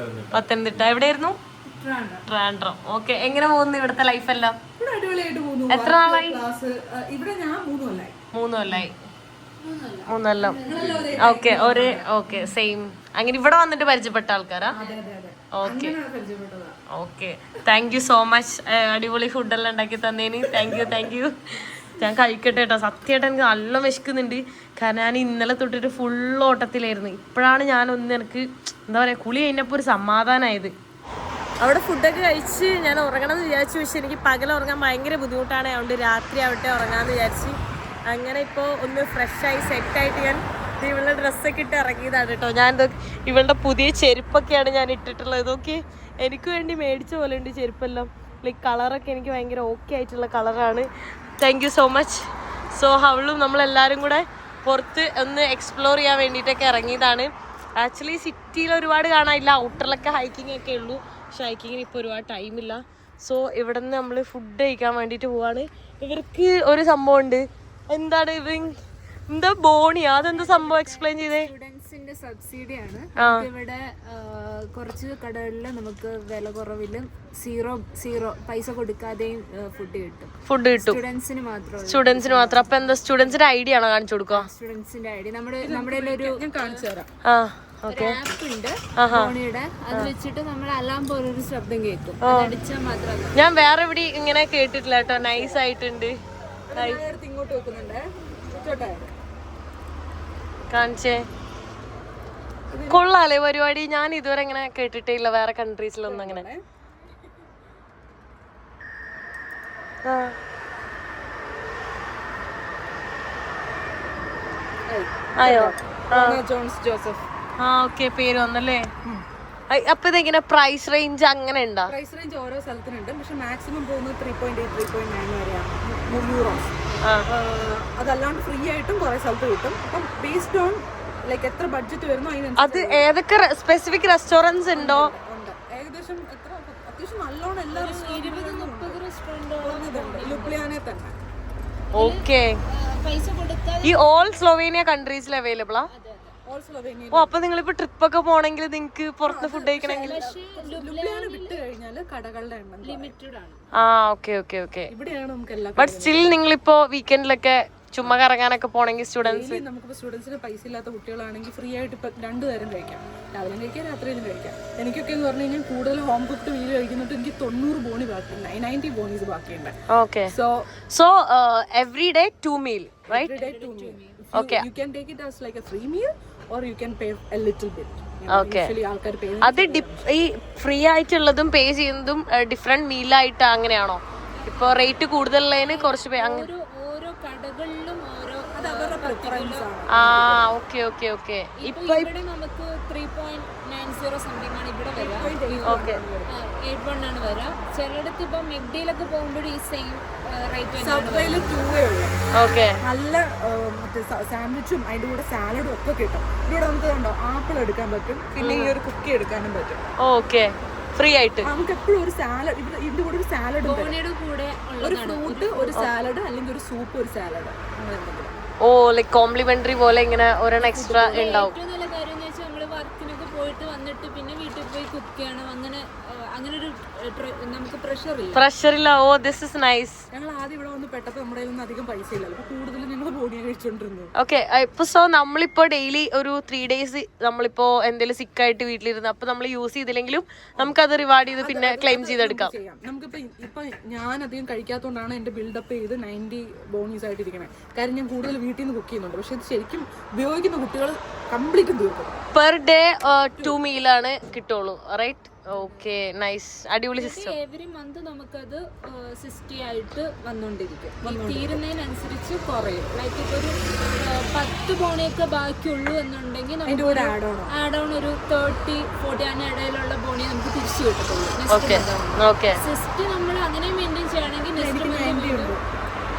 പത്തനംതിട്ട. എവിടെയായിരുന്നു? ട്രാൻഡ്രം. ഓക്കെ. എങ്ങനെ പോകുന്നു ഇവിടുത്തെ ലൈഫെല്ലാം? എത്ര നാളായി? 3 കൊല്ലായി. 3 കൊല്ലം. ഓക്കെ. Okay, same. അങ്ങനെ ഇവിടെ വന്നിട്ട് പരിചയപ്പെട്ട ആൾക്കാരാ? Okay. Okay, thank you so much. അടിപൊളി ഫുഡെല്ലാം ഉണ്ടാക്കി തന്നേന് താങ്ക് യു. ഞാൻ കഴിക്കട്ടെ കേട്ടോ. സത്യമായിട്ട് എനിക്ക് നല്ല വിശക്കുന്നുണ്ട്. കാരണം ഞാൻ ഇന്നലെ തൊട്ടിട്ട് ഫുൾ ഓട്ടത്തിലായിരുന്നു. ഇപ്പോഴാണ് ഞാനൊന്ന് എനിക്ക് എന്താ പറയുക, കുളി കഴിഞ്ഞപ്പോൾ ഒരു സമാധാനമായത്. അവിടെ ഫുഡൊക്കെ കഴിച്ച് ഞാൻ ഉറങ്ങണം എന്ന് വിചാരിച്ചു. പക്ഷെ എനിക്ക് പകൽ ഉറങ്ങാൻ ഭയങ്കര ബുദ്ധിമുട്ടാണ്. അതുകൊണ്ട് രാത്രി ആവട്ടെ ഉറങ്ങാമെന്ന് വിചാരിച്ച്. അങ്ങനെ ഇപ്പോൾ ഒന്ന് ഫ്രഷായി സെറ്റായിട്ട് ഞാൻ ഇവളുടെ ഡ്രസ്സൊക്കെ ഇട്ട് ഇറങ്ങിയതാണ് കേട്ടോ. ഞാൻ ഇവളുടെ പുതിയ ചെരുപ്പൊക്കെയാണ് ഞാൻ ഇട്ടിട്ടുള്ളത്. ഇതൊക്കെ എനിക്ക് വേണ്ടി മേടിച്ച പോലെ ഉണ്ട് ചെരുപ്പെല്ലാം. ലൈക്ക് കളറൊക്കെ എനിക്ക് ഭയങ്കര ഓക്കെ ആയിട്ടുള്ള കളറാണ്. Thank you so much. So അവളും നമ്മളെല്ലാവരും കൂടെ പുറത്ത് ഒന്ന് എക്സ്പ്ലോർ ചെയ്യാൻ വേണ്ടിയിട്ടൊക്കെ ഇറങ്ങിയതാണ്. ആക്ച്വലി സിറ്റിയിൽ ഒരുപാട് കാണാനില്ല. ഔട്ടറിലൊക്കെ ഹൈക്കിംഗ് ഒക്കെ ഉള്ളൂ. പക്ഷെ ഹൈക്കിങ്ങിന് ഇപ്പോൾ ഒരുപാട് ടൈമില്ല. സോ ഇവിടെ നിന്ന് നമ്മൾ ഫുഡ് കഴിക്കാൻ വേണ്ടിയിട്ട് പോവാണ്. ഇവർക്ക് ഒരു സംഭവം ഉണ്ട്. എന്താണ് ഇത്? എന്താ ബോണിയാ? അതെന്താ സംഭവം? എക്സ്പ്ലെയിൻ ചെയ്തേ. സ്റ്റുഡൻസിന്റെ സബ്സിഡി ആണ്. ഇവിടെ കുറച്ച് കടകളിൽ നമുക്ക് വില കുറവിലും സീറോ പൈസ കൊടുക്കാതെയും ഫുഡ് കിട്ടും. സ്റ്റുഡൻസിന് മാത്രം. അപ്പൊ എന്താ സ്റ്റുഡൻസിന്റെ ഐഡിയ ആണോ കാണിച്ചു കൊടുക്കുക? സ്റ്റുഡൻസിന്റെ ഐഡിയ നമ്മുടെ ഒരു കാണിച്ചു തരാം. ആപ്പ് ഉണ്ട് ഫോണിയുടെ. അത് വെച്ചിട്ട് നമ്മൾ അലാം പോലൊരു ശബ്ദം കേൾക്കും. അടിച്ചാൽ മാത്രം. ഞാൻ വേറെ എവിടെ ഇങ്ങനെ കേട്ടിട്ടില്ല കേട്ടോ. നൈസ് ആയിട്ടുണ്ട്. ഇങ്ങോട്ട് വെക്കുന്നുണ്ട്. കാണിച്ചേ. കൊള്ളാലേ പരിപാടി. ഞാൻ ഇതുവരെ ഇങ്ങനെ കേട്ടിട്ടേ ഇല്ല വേറെ കൺട്രീസിലൊന്നും അങ്ങനെ. ആയോ? ജോസഫ്. ഓക്കെ, പേര് വന്നല്ലേ. അപ്പൊ ഇതെങ്ങനെ പ്രൈസ് റേഞ്ച് അങ്ങനെ ഉണ്ടോ? പ്രൈസ് റേഞ്ച് ഓരോ സ്ഥലത്തിനുണ്ട്. പക്ഷെ മാക്സിമം പോകുന്നത് 3.8 3.9 വരെയാണ് യൂറോസ്. അതല്ലാണ്ട് ഫ്രീ ആയിട്ടും കുറെ സ്ഥലത്ത് കിട്ടും. അപ്പം ബേസ്ഡ് ഓൺ ലൈക്ക് എത്ര ബഡ്ജറ്റ് വരുന്നോ അതിനനുസരിച്ച്. അത് ഏതൊക്കെ സ്പെസിഫിക് റെസ്റ്റോറൻറ്റ്സ് ഉണ്ടോ? ഏകദേശം അത്യാവശ്യം നല്ലോണം എല്ലാ 20-30 റെസ്റ്റോറന്റ് ലുബ്ലിയാനെ തന്നെ. ഓക്കെ. ഈ ഓൾ സ്ലോവേനിയ കൺട്രീസിൽ അവൈലബിൾ ആ? അപ്പൊ നിങ്ങളിപ്പോ ട്രിപ്പ് ഒക്കെ പോണെങ്കിൽ നിങ്ങൾക്ക് പുറത്ത് ഫുഡ് കഴിക്കണമെങ്കിൽ ബട്ട് സ്റ്റിൽ നിങ്ങളിപ്പോ വീക്കെൻഡിലൊക്കെ ചുമ്മാ കറങ്ങാനൊക്കെ പോണെങ്കിൽ സ്റ്റുഡൻസിന് പൈസ ഇല്ലാത്ത കുട്ടികളാണെങ്കിൽ ഫ്രീ ആയിട്ട് ഇപ്പൊ 2 നേരം കഴിക്കാം. രാവിലെ കഴിക്കാം, രാത്രിയിലും കഴിക്കാം. എനിക്കൊക്കെ എന്ന് പറഞ്ഞു കഴിഞ്ഞാൽ കൂടുതൽ ഹോം കുക്ക്ഡ് മീൽ കഴിക്കുന്നിട്ട് എനിക്ക് 90 ബോണി ബാക്കിയുണ്ട്. 90 ബോണീസ് ബാക്കിയുണ്ട്. Okay. So every day 2 meal, right? Every day 2 meal. Okay. You can take it as like a free meal or you can pay a little bit. Okay. അത് ഈ ഫ്രീ ആയിട്ടുള്ളതും പേ ചെയ്യുന്നതും different മീലായിട്ട് അങ്ങനെയാണോ? ഇപ്പൊ rate കൂടുതലുള്ളതിന് കുറച്ച് പേ അങ്ങനെ? ഓരോ കടകളിലും ഓരോ ഓക്കെ. ഇപ്പൊ ഇവിടെ നമുക്ക് 3.90 സംതിങ് ആണ് ഇവിടെ വരിക. ഓക്കെ. 81 ആണ് വരിക. ചിലയിടത്ത് ഇപ്പൊ മെഗ്ഡിയിലൊക്കെ പോകുമ്പോൾ ഈ സെയിം റേറ്റ്. ഓക്കെ. നല്ല മറ്റേ സാൻഡ്വിച്ചും അതിന്റെ കൂടെ സാലഡും ഒക്കെ കിട്ടും. ഇവിടെ നമുക്ക് കണ്ടോ ആപ്പിൾ എടുക്കാൻ പറ്റും. പിന്നെ ഈ ഒരു കുക്കി എടുക്കാനും പറ്റും. ഓക്കെ, ഫ്രീ ആയിട്ട്. നമുക്ക് എപ്പോഴും ഒരു സാലഡ്, ഇതിന്റെ കൂടെ ഒരു സാലഡ്, ഒരു ഫ്രൂട്ട്, ഒരു സാലഡ്, അല്ലെങ്കിൽ ഒരു സൂപ്പ്, ഒരു സാലഡ്. ഓ, ലൈക് കോംപ്ലിമെന്ററി പോലെ ഇങ്ങനെ ഒരെണ്ണം എക്സ്ട്രാ ഉണ്ടാവും. ഏറ്റവും നല്ല കാര്യം എന്ന് വെച്ചാൽ നമ്മള് വർക്കിനൊക്കെ പോയിട്ട് വന്നിട്ട് പിന്നെ വീട്ടിൽ പോയി കുക്ക് ചെയ്യണം. അങ്ങനെ ഒരു നമുക്ക് പ്രഷർ ഇല്ല. ഓ, ദിസ് ഇസ് നൈസ്. ഞങ്ങൾ ആദ്യം ഇവിടെ വന്ന് പെട്ടപ്പോൾ നമ്മുടെ ഒന്നും അധികം പൈസ ഇല്ലല്ലോ. അപ്പൊ കൂടുതലും ഞങ്ങൾ ബോഡിയാണ് കഴിച്ചോണ്ടിരുന്നത്. ഓക്കെ. ഇപ്പൊ സോ നമ്മളിപ്പോ ഡെയിലി ഒരു 3 days നമ്മളിപ്പോ എന്തെങ്കിലും സിക്ക് ആയിട്ട് വീട്ടിലിരുന്ന് അപ്പൊ നമ്മൾ യൂസ് ചെയ്തില്ലെങ്കിലും നമുക്കത് റിവാർഡ് ചെയ്ത് പിന്നെ ക്ലെയിം ചെയ്തെടുക്കാം. ഇപ്പൊ ഞാൻ അധികം കഴിക്കാത്തതുകൊണ്ടാണ് എന്റെ ബിൽഡപ്പ് ചെയ്ത് 90 ബോണീസ് ആയിട്ട് ഇരിക്കുന്നത്. കാര്യം ഞാൻ കൂടുതൽ വീട്ടിൽ നിന്ന് കുക്ക് ചെയ്യുന്നുണ്ട്. പക്ഷെ ഇത് ശരിക്കും ഉപയോഗിക്കുന്ന കുട്ടികൾ കംപ്ലീറ്റ് തീർക്കും. പെർ ഡേ 2 meal ആണ് കിട്ടുള്ളൂ, റൈറ്റ്? ഓക്കെ നൈസ്, അടിപൊളി സിസ്റ്റം. എവറി മന്ത് നമുക്കത് 60 ആയിട്ട് വന്നുകൊണ്ടിരിക്കും. തീരുന്നതിനനുസരിച്ച് കുറയും. ലൈക്ക് ഇപ്പോൾ ഒരു 10 ബോണിയൊക്കെ ബാക്കിയുള്ളൂ എന്നുണ്ടെങ്കിൽ നമുക്ക് ആഡ് ഓൺ ഒരു 30-40 അതിന് ഇടയിലുള്ള ബോണി നമുക്ക് തിരിച്ചു കിട്ടത്തുള്ളൂ. സിസ്റ്റ് നമ്മൾ അങ്ങനെ മെയിൻറ്റെയിൻ ചെയ്യുകയാണെങ്കിൽ നെക്സ്റ്റ് മന്ത്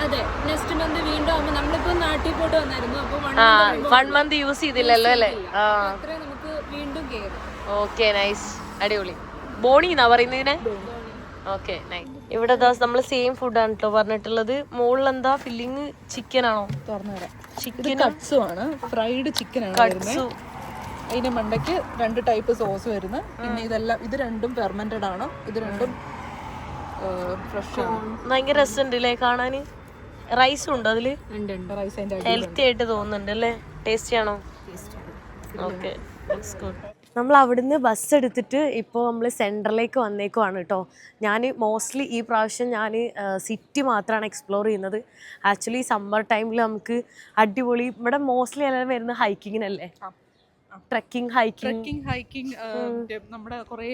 അതെ നെക്സ്റ്റ് മന്ത് വീണ്ടും ആകുമ്പോൾ നമ്മളിപ്പോൾ നാട്ടിൽ പോയിട്ട് വന്നായിരുന്നു. അപ്പോൾ 1 മന്ത് യൂസ് ചെയ്തില്ലല്ലോ അല്ലേ? അത്രയും നമുക്ക് വീണ്ടും കയറും. ഓക്കെ നൈസ്, അടിപൊളി. ബോണി എന്നാ പറയുന്നതിനെ? Okay nice. ഇവിടെ നമ്മൾ സെയിം ഫുഡാണ് കേട്ടോ പറഞ്ഞിട്ടുള്ളത്. മുകളിൽ എന്താ ഫില്ലിങ്? ചിക്കൻ ആണോ? ചിക്കൻ കട്ട്സും ആണ്, ഫ്രൈഡ് ചിക്കൻ ആണ് വരുന്നത്. അതിന്റെ മണ്ടയ്ക്ക് 2 ടൈപ്പ് സോസ് വരുന്നത്. പിന്നെ ഇതെല്ലാം ഇത് രണ്ടും ഫെർമെന്റഡ് ആണ്, ഇത് രണ്ടും ഫ്രഷ് ആണ്. ഭയങ്കര രസമുണ്ട് അല്ലേ കാണാന്? റൈസും ഉണ്ട് അതില്, ഹെൽത്തി ആയിട്ട് തോന്നുന്നുണ്ട് അല്ലേ? ടേസ്റ്റി ആണോ? ഓക്കെ, നമ്മൾ അവിടുന്ന് ബസ് എടുത്തിട്ട് ഇപ്പോൾ നമ്മൾ സെൻറ്ററിലേക്ക് വന്നേക്കുവാണ് കേട്ടോ. ഞാൻ മോസ്റ്റ്ലി ഈ പ്രാവശ്യം ഞാൻ സിറ്റി മാത്രമാണ് എക്സ്പ്ലോർ ചെയ്യുന്നത്. ആക്ച്വലി സമ്മർ ടൈമിൽ നമുക്ക് അടിപൊളി ഇവിടെ മോസ്റ്റ്ലി എല്ലാവരും വരുന്നത് ഹൈക്കിങ്ങിനല്ലേ? ട്രെക്കിംഗ് ഹൈക്കിംഗ് നമ്മുടെ കുറേ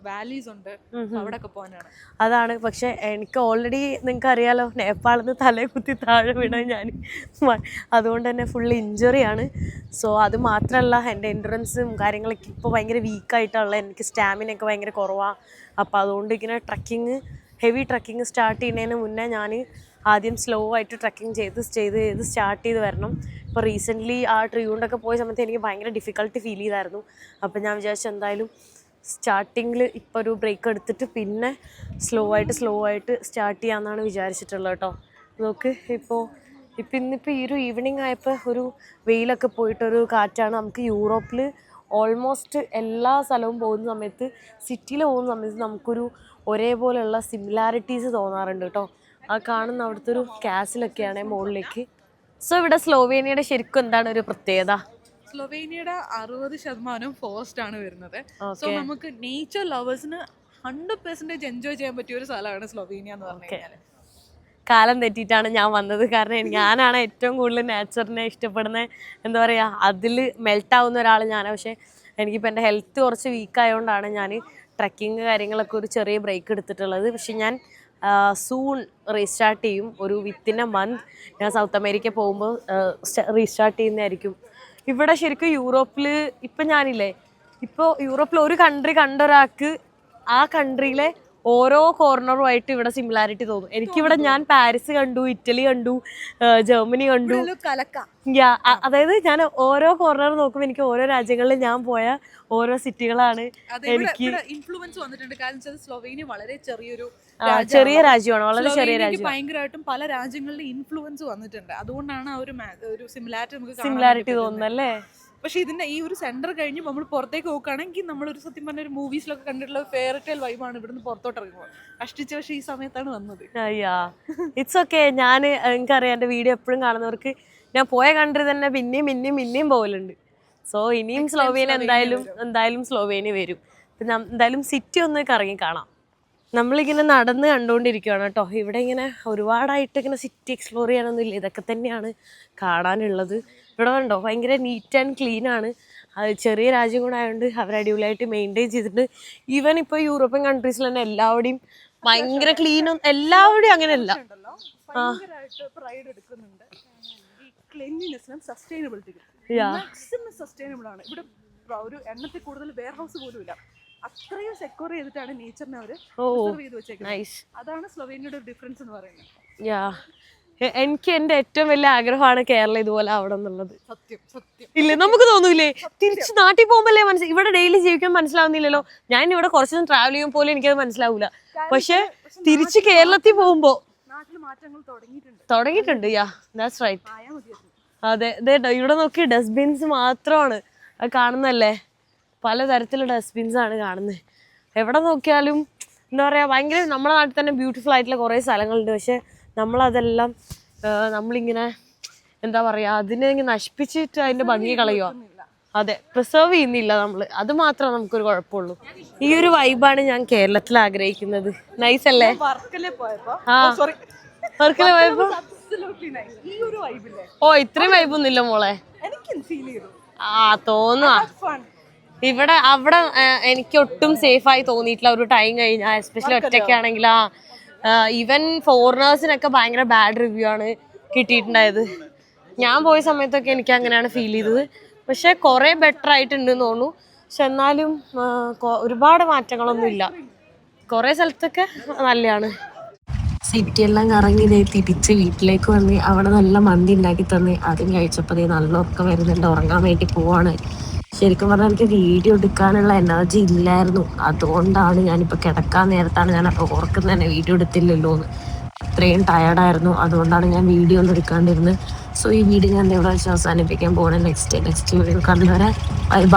വാലീസ് ഉണ്ട്, അവിടെയൊക്കെ പോകാനാണ്. അതാണ്. പക്ഷെ എനിക്ക് ഓൾറെഡി നിങ്ങൾക്ക് അറിയാലോ, നേപ്പാളിൽ നിന്ന് തലേ കുത്തി താഴെ വീണ ഞാൻ, അതുകൊണ്ട് തന്നെ ഫുൾ ഇഞ്ചുറിയാണ്. സോ അത് മാത്രമല്ല, എൻ്റെ എൻഡുറൻസും കാര്യങ്ങളൊക്കെ ഇപ്പോൾ ഭയങ്കര വീക്കായിട്ടുള്ള, എനിക്ക് സ്റ്റാമിനയൊക്കെ ഭയങ്കര കുറവാണ്. അപ്പോൾ അതുകൊണ്ട് ഇങ്ങനെ ഹെവി ട്രക്കിങ് സ്റ്റാർട്ട് ചെയ്യുന്നതിന് മുന്നേ ഞാൻ ആദ്യം സ്ലോ ആയിട്ട് ട്രക്കിങ് ചെയ്ത് സ്റ്റാർട്ട് ചെയ്ത് വരണം. ഇപ്പോൾ റീസെൻ്റ്ലി ആ ട്രിയൂണ്ടൊക്കെ പോയ സമയത്ത് എനിക്ക് ഭയങ്കര ഡിഫിക്കൽട്ടി ഫീൽ ചെയ്തായിരുന്നു. അപ്പോൾ ഞാൻ വിചാരിച്ചു എന്തായാലും സ്റ്റാർട്ടിങ്ങിൽ ഇപ്പോൾ ഒരു ബ്രേക്ക് എടുത്തിട്ട് പിന്നെ സ്ലോ ആയിട്ട് സ്റ്റാർട്ട് ചെയ്യാമെന്നാണ് വിചാരിച്ചിട്ടുള്ളത് കേട്ടോ. നോക്ക് ഇന്നിപ്പോൾ ഈ ഒരു ഈവനിങ് ആയപ്പോൾ ഒരു വെയിലൊക്കെ പോയിട്ടൊരു കാറ്റാണ്. നമുക്ക് യൂറോപ്പിൽ ഓൾമോസ്റ്റ് എല്ലാ സ്ഥലവും പോകുന്ന സമയത്ത്, സിറ്റിയിൽ പോകുന്ന സമയത്ത് നമുക്കൊരു ഒരേപോലെയുള്ള സിമിലാരിറ്റീസ് തോന്നാറുണ്ട് കേട്ടോ. ആ കാണുന്ന അവിടുത്തെ ഒരു കാസിലൊക്കെയാണ് മുകളിലേക്ക്. സോ ഇവിടെ സ്ലോവേനിയയുടെ ശരിക്കും എന്താണ് ഒരു പ്രത്യേകത? സ്ലോവേനിയയുടെ 60% ഫോറസ്റ്റ് ആണ് വരുന്നത്. സോ നമുക്ക് നേച്ചർ ലവേഴ്സിന് 100% എൻജോയ് ചെയ്യാൻ പറ്റിയ ഒരു സ്ഥലമാണ് സ്ലോവേനിയ എന്ന് പറഞ്ഞു കഴിഞ്ഞാൽ. കാലം തെറ്റിയിട്ടാണ് ഞാൻ വന്നത്. കാരണം ഞാനാണ് ഏറ്റവും കൂടുതൽ നേച്ചറിനെ ഇഷ്ടപ്പെടുന്നത്. എന്താ പറയുക, അതിൽ മെൽട്ടാവുന്ന ഒരാൾ ഞാനാണ്. പക്ഷേ എനിക്കിപ്പോൾ എൻ്റെ ഹെൽത്ത് കുറച്ച് വീക്കായതുകൊണ്ടാണ് ഞാൻ ട്രക്കിങ് കാര്യങ്ങളൊക്കെ ഒരു ചെറിയ ബ്രേക്ക് എടുത്തിട്ടുള്ളത്. പക്ഷെ ഞാൻ സൂൺ റീസ്റ്റാർട്ട് ചെയ്യും. ഒരു വിത്തിൻ എ മന്ത് ഞാൻ സൗത്ത് അമേരിക്ക പോകുമ്പോൾ റീസ്റ്റാർട്ട് ചെയ്യുന്നതായിരിക്കും. ഇവിടെ ശരിക്കും യൂറോപ്പിൽ ഇപ്പം ഞാനില്ലേ, ഇപ്പോൾ യൂറോപ്പിൽ ഒരു കൺട്രി കണ്ട ഒരാൾക്ക് ആ കൺട്രിയിലെ ഓരോ കോർണറുമായിട്ട് ഇവിടെ സിമിലാരിറ്റി തോന്നും. എനിക്കിവിടെ ഞാൻ പാരീസ് കണ്ടു, ഇറ്റലി കണ്ടു, ജർമ്മനി കണ്ടു. അതായത് ഞാൻ ഓരോ കോർണർ നോക്കുമ്പോൾ എനിക്ക് ഓരോ രാജ്യങ്ങളിൽ ഞാൻ പോയ ഓരോ സിറ്റികളാണ് എനിക്ക് ഇൻഫ്ലുവൻസ് വന്നിട്ടുണ്ട്. കാരണം സ്ലോവേനിയ വളരെ ചെറിയ രാജ്യമാണ്, വളരെ ചെറിയ രാജ്യം. ഭയങ്കരമായിട്ടും പല രാജ്യങ്ങളുടെ ഇൻഫ്ലുവൻസ് വന്നിട്ടുണ്ട്. അതുകൊണ്ടാണ് ആ ഒരു സിമിലാരിറ്റി തോന്നുന്നല്ലേ. പക്ഷെ ഇതിന്റെ ഈ ഒരു സെന്റർ കഴിഞ്ഞ് നമ്മൾ പുറത്തേക്ക് നോക്കുകയാണെങ്കിൽ നമ്മളൊരു സത്യം പറഞ്ഞ ഒരു മൂവീസിലൊക്കെ കണ്ടിട്ടുള്ള ഫെയർ ടെയിൽ വൈബാണ് ഇവിടുന്ന് പുറത്തോട്ട് ഇറങ്ങുമ്പോൾ. കഷ്ടിച്ച പക്ഷേ ഈ സമയത്താണ് വന്നത്. അയ്യാ, ഇറ്റ്സ് ഓക്കെ. എനിക്കറിയാം, എൻ്റെ വീഡിയോ എപ്പോഴും കാണുന്നവർക്ക് ഞാൻ പോയ കൺട്രി തന്നെ പിന്നെയും പോകലുണ്ട്. സോ ഇനിയും സ്ലോവേനിയ എന്തായാലും സ്ലോവേനിയ വരും. പിന്നെ എന്തായാലും സിറ്റി ഒന്ന് കറങ്ങി കാണാം. നമ്മളിങ്ങനെ നടന്ന് കണ്ടുകൊണ്ടിരിക്കുകയാണ് കേട്ടോ. ഇവിടെ ഇങ്ങനെ ഒരുപാടായിട്ട് ഇങ്ങനെ സിറ്റി എക്സ്പ്ലോർ ചെയ്യാനൊന്നും ഇല്ല, ഇതൊക്കെ തന്നെയാണ് കാണാനുള്ളത്. ഇവിടെ കണ്ടോ, ഭയങ്കര നീറ്റ് ആൻഡ് ക്ലീൻ ആണ്. അത് ചെറിയ രാജ്യം കൂടെ ആയതുകൊണ്ട് അവർ അടിപൊളിയായിട്ട് മെയിൻറ്റെയിൻ ചെയ്തിട്ട്, ഈവൻ ഇപ്പോൾ യൂറോപ്യൻ കൺട്രീസിൽ തന്നെ എല്ലാവരുടെയും ഭയങ്കര ക്ലീനും എല്ലാവരുടെയും അങ്ങനെയല്ല. സസ്റ്റൈനബിൾ ആണ് ഇവിടെ. ഒരു എണ്ണത്തിൽ കൂടുതൽ വെയർ ഹൗസ് പോലും ഇല്ല. അത്രയും സെക്യൂർ ചെയ്തിട്ടാണ് നേച്ചറിനെ അവർ പ്രിസർവ് ചെയ്ത് വെച്ചേക്കുന്നത്. അതാണ് സ്ലോവേനിയയുടെ ഡിഫറൻസ് എന്ന് പറയുന്നത്. എനിക്ക് എൻ്റെ ഏറ്റവും വലിയ ആഗ്രഹമാണ് കേരളം ഇതുപോലെ അവിടെ എന്നുള്ളത്. സത്യം ഇല്ലേ, നമുക്ക് തോന്നൂലേ? തിരിച്ച് നാട്ടിൽ പോകുമ്പോഴല്ലേ ഇവിടെ ഡെയിലി ജീവിക്കാൻ മനസ്സിലാവുന്നില്ലല്ലോ. ഞാൻ ഇവിടെ കുറച്ചു ട്രാവൽ ചെയ്യുമ്പോൾ പോലും എനിക്കത് മനസ്സിലാവൂല. പക്ഷെ തിരിച്ച് കേരളത്തിൽ പോകുമ്പോ തുടങ്ങിയിട്ടുണ്ട്. That's right. അതെ, ഇവിടെ നോക്കി ഡസ്റ്റ്ബിൻസ് മാത്രമാണ് അത് കാണുന്നല്ലേ. പലതരത്തിലുള്ള ഡസ്റ്റ്ബിൻസ് ആണ് കാണുന്നത്. എവിടെ നോക്കിയാലും എന്താ പറയുക, ഭയങ്കര നമ്മുടെ നാട്ടിൽ തന്നെ ബ്യൂട്ടിഫുൾ ആയിട്ടുള്ള കുറേ സ്ഥലങ്ങളുണ്ട്. പക്ഷെ നമ്മളതെല്ലാം നമ്മളിങ്ങനെ എന്താ പറയുക, അതിനെ ഇങ്ങനെ നശിപ്പിച്ചിട്ട് അതിൻ്റെ ഭംഗി കളയുക. അതെ, പ്രിസർവ് ചെയ്യുന്നില്ല നമ്മൾ. അത് മാത്രമേ നമുക്കൊരു കുഴപ്പമുള്ളൂ. ഈ ഒരു വൈബാണ് ഞാൻ കേരളത്തിൽ ആഗ്രഹിക്കുന്നത്. നൈസ് അല്ലേ? വർക്കല പോയപ്പോ ഓ ഇത്രയും വൈബൊന്നുമില്ല മോളെ. തോന്നുക ഇവിടെ അവിടെ എനിക്ക് ഒട്ടും സേഫ് ആയി തോന്നിയിട്ടില്ല ഒരു ടൈം കഴിഞ്ഞാൽ, എസ്പെഷ്യലി ഒറ്റയ്ക്കാണെങ്കിൽ. ഈവൻ ഫോറിനേഴ്സിനൊക്കെ ഭയങ്കര ബാഡ് റിവ്യൂ ആണ് കിട്ടിയിട്ടുണ്ടായത്. ഞാൻ പോയ സമയത്തൊക്കെ എനിക്ക് അങ്ങനെയാണ് ഫീൽ ചെയ്തത്. പക്ഷെ കുറെ ബെറ്റർ ആയിട്ടുണ്ടെന്ന് തോന്നുന്നു. പക്ഷെ എന്നാലും ഒരുപാട് മാറ്റങ്ങളൊന്നും ഇല്ല. കുറെ സ്ഥലത്തൊക്കെ നല്ലതാണ്. സിറ്റി എല്ലാം കറങ്ങി തിരിച്ച് വീട്ടിലേക്ക് വന്ന് അവിടെ നല്ല മന്തി ഉണ്ടാക്കി തന്ന് അതും കഴിച്ചപ്പോൾ നല്ല ഉറക്കം വരുന്നുണ്ട്. ഉറങ്ങാൻ വേണ്ടി പോവാണ്. ശരിക്കും പറഞ്ഞാൽ എനിക്ക് വീഡിയോ എടുക്കാനുള്ള എനർജി ഇല്ലായിരുന്നു. അതുകൊണ്ടാണ് ഞാനിപ്പോൾ കിടക്കാൻ നേരത്താണ് ഞാൻ ഓർക്കുന്നത് തന്നെ വീഡിയോ എടുത്തില്ലല്ലോ എന്ന്. അത്രയും ടയർഡായിരുന്നു. അതുകൊണ്ടാണ് ഞാൻ വീഡിയോ ഒന്നും എടുക്കാണ്ടിരുന്നത്. സോ ഈ വീഡിയോ ഞാൻ ഇവിടെ വെച്ച് അവസാനിപ്പിക്കാൻ പോകണം. നെക്സ്റ്റ് വീഡിയോ കാണുന്നവരെ ബൈ ബൈ.